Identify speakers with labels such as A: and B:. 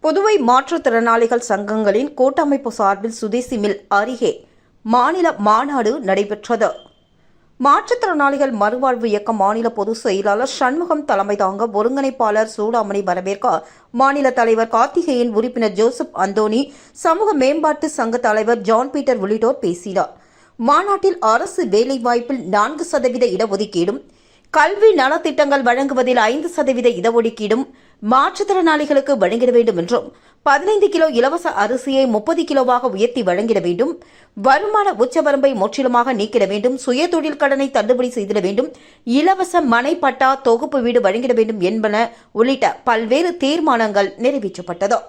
A: புதுவை மாற்றுத்திறனாளிகள் சங்கங்களின் கூட்டமைப்பு சார்பில் சுதேசி மில் அருகே மாநில மாநாடு நடைபெற்றது. மாற்றுத்திறனாளிகள் மறுவாழ்வு இயக்க மாநில பொதுச் செயலாளர் சண்முகம் தலைமை தாங்க ஒருங்கிணைப்பாளர் சூடாமணி வரவேற்க மாநில தலைவர் கார்த்திகேயன், உறுப்பினர் ஜோசப் அந்தோணி, சமூக மேம்பாட்டு சங்க தலைவர் ஜான் பீட்டர் உள்ளிட்டோர் பேசினார். மாநாட்டில் அரசு வேலைவாய்ப்பில் 4% இடஒதுக்கீடும், கல்வி நலத்திட்டங்கள் வழங்குவதில் 5% இடஒதுக்கீடும் மாற்றுத்திறனாளிகளுக்கு வழங்கிட வேண்டும் என்றும், 15 கிலோ இலவச அரிசியை 30 கிலோவாக உயர்த்தி வழங்கிட வேண்டும், வருமான உச்சவரம்பை முற்றிலுமாக நீக்கிட வேண்டும், சுயதொழில் கடனை தள்ளுபடி செய்திட வேண்டும், இலவச மனை பட்டா தொகுப்பு வீடு வழங்கிட வேண்டும் என்பன உள்ளிட்ட பல்வேறு தீர்மானங்கள் நிறைவேற்றப்பட்டது.